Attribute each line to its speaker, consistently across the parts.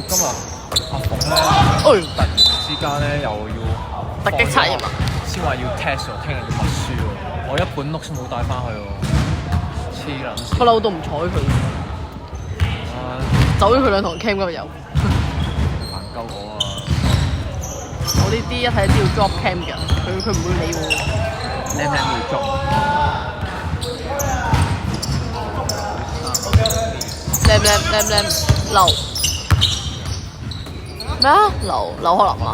Speaker 1: 今日阿鳳咧，突然之間咧又要
Speaker 2: 突擊測驗啊！
Speaker 1: 先話要 test 喎，聽日要默書喎，我一本 notes 冇帶翻去喎，黐撚線！
Speaker 2: 不嬲都唔睬佢，走咗佢兩堂 cam 今日有，
Speaker 1: 煩鳩我啊！
Speaker 2: 我呢啲一睇就知要 drop cam 嘅人，佢唔會理我。
Speaker 1: 靚靚會 drop。
Speaker 2: 靚流咩啊？劉可能啊！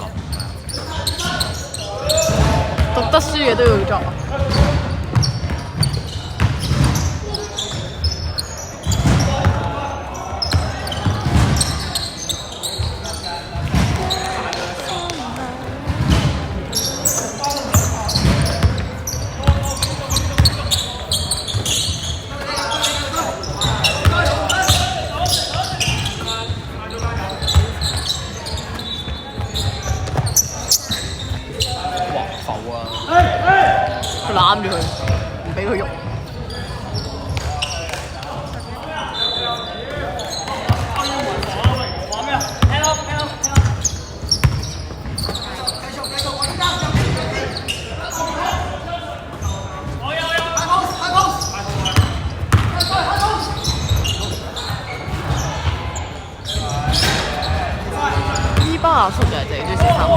Speaker 2: 讀得書嘅都要 drop 啊！佢攬住佢，唔俾佢喐。伊巴阿叔就係最中意食三口。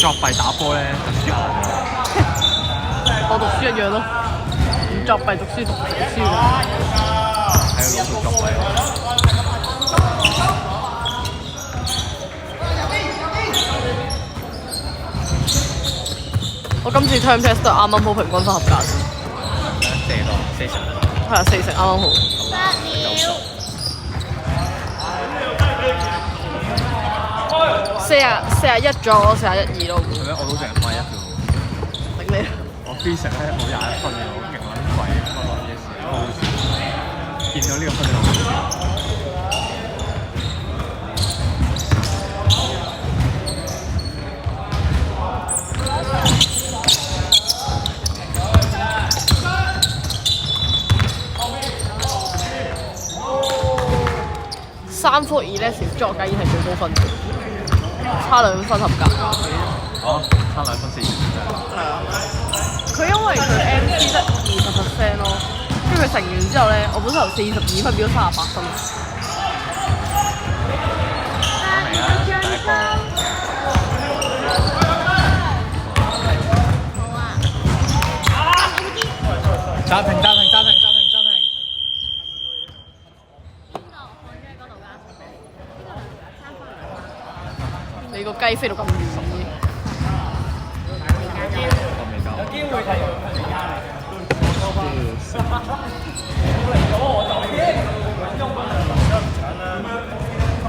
Speaker 1: 作弊打波咧，讀書
Speaker 2: 我讀書一樣咯，唔作弊讀書讀書㗎。
Speaker 1: 喺度老作弊。
Speaker 2: 我今次 term test 都係啱啱好平均分合格。
Speaker 1: 4成。
Speaker 2: 係啊，4成啱啱好。41咗，我41咯。
Speaker 1: 係咩？我都淨係501啫喎。
Speaker 2: 頂你！
Speaker 1: 我非常咧冇21分嘅，我勁撚廢嘅，乜撚嘢事好笑。見到呢個分就好笑。
Speaker 2: 3科elective作家已經係最高分，差2分合格。
Speaker 1: 差2分4分。
Speaker 2: 係啊，佢因為佢 MC 得20% 咯，跟住佢乘完之後咧，我本身由42分變咗38分。
Speaker 1: 講嚟啦，第一個。暫停。
Speaker 2: 你個雞飛到咁遠，
Speaker 1: 有機會睇。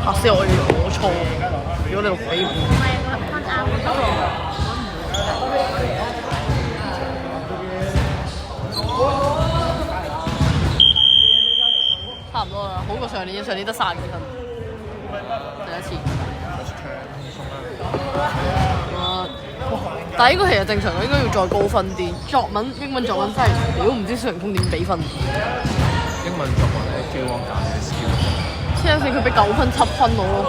Speaker 2: 嚇死我！我錯，如果你6比5。差唔多啦，好過上年得30幾分，第一次。但係呢個其實正常，應該要再高分啲。英文作文真係屌唔知小靈通點俾分。
Speaker 1: 英文作文咧，J 汪教嘅 skill。
Speaker 2: 黐線，佢俾9分7分我咯，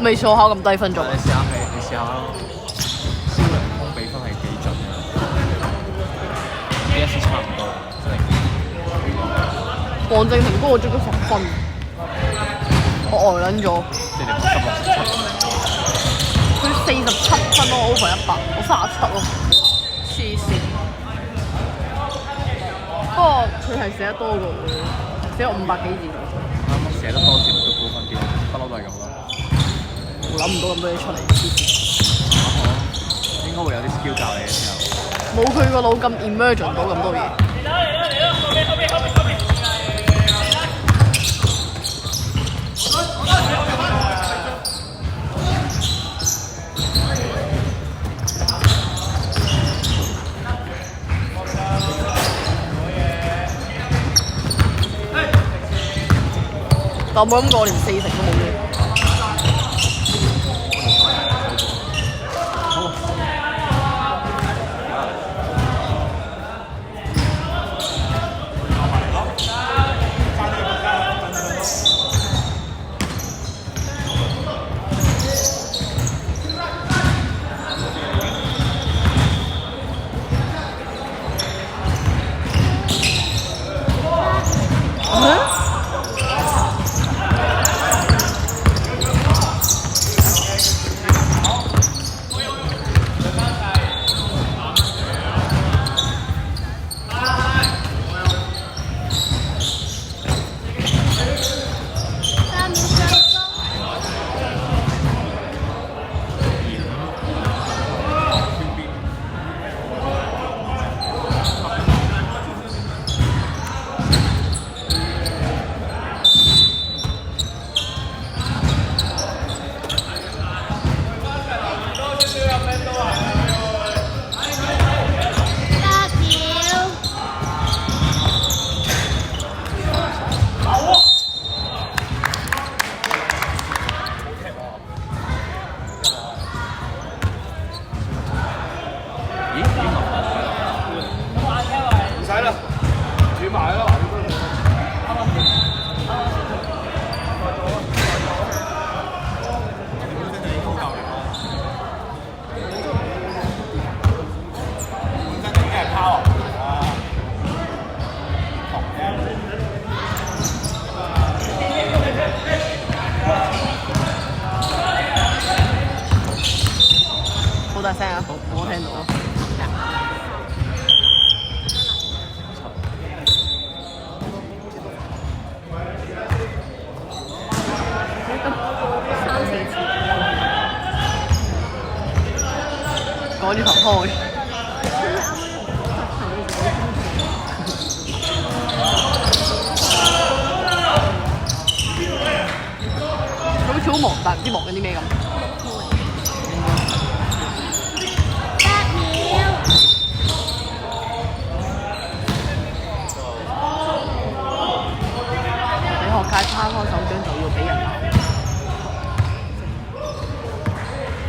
Speaker 2: 未試我考咁低分作文。
Speaker 1: 你試下蕭良通比分係幾準嘅？A1 差唔多，真係。黃正廷高我足咗10分，我呆撚咗。即係你
Speaker 2: 佢47分咯，我 over 100，我37咯，黐線。不過佢係寫得多過我，寫咗500幾字。
Speaker 1: 啱啱寫得多字都高分啲，不嬲都係咁啦。
Speaker 2: 我諗唔到咁多嘢出嚟，黐線。
Speaker 1: 應該會有啲 skill 教你嘅時候。
Speaker 2: 冇佢個腦咁 emergent 到咁多嘢。但我冇諗過我連4成都冇嘅。大聲啊！我聽到。3、4次。趕住頭開。好似好忙，但唔知忙緊啲咩咁。攤開手掌就要俾人鬧，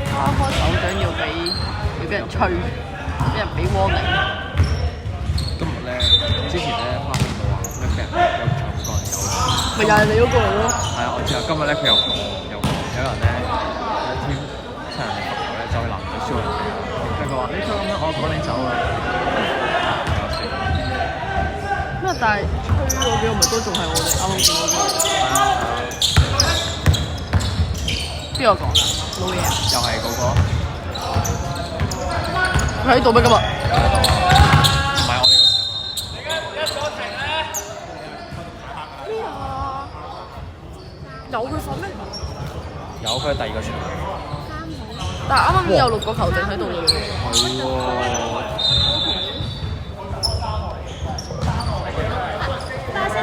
Speaker 2: 攤開手掌要俾人吹，俾人俾 warning。
Speaker 1: 今日咧，之前咧翻去到話咩俾人有搶過人走，
Speaker 2: 咪又係你嗰個嚟咯。係
Speaker 1: 啊，我知啊。今日咧佢有人咧有一 team 七人嘅朋友咧走去男仔燒人哋，跟住佢話：你再咁樣，我趕你走啊！
Speaker 2: 咩？但係吹嗰幾個咪都仲係我哋啱啱見到嗰個。邊個講㗎？老嘢啊？
Speaker 1: 又係嗰個。
Speaker 2: 佢喺度咩今日？
Speaker 1: 唔係我哋個場啊！你而家左停咧？
Speaker 2: 咩啊？有佢份咩？
Speaker 1: 有佢係第二個場。
Speaker 2: 但係啱啱已經有6個球證喺度嘅喎。
Speaker 1: 係喎。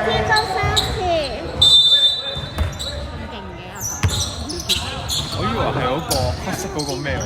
Speaker 3: 天高3次，咁勁嘅阿頭。
Speaker 1: 我以為係嗰個黑色嗰個咩喎？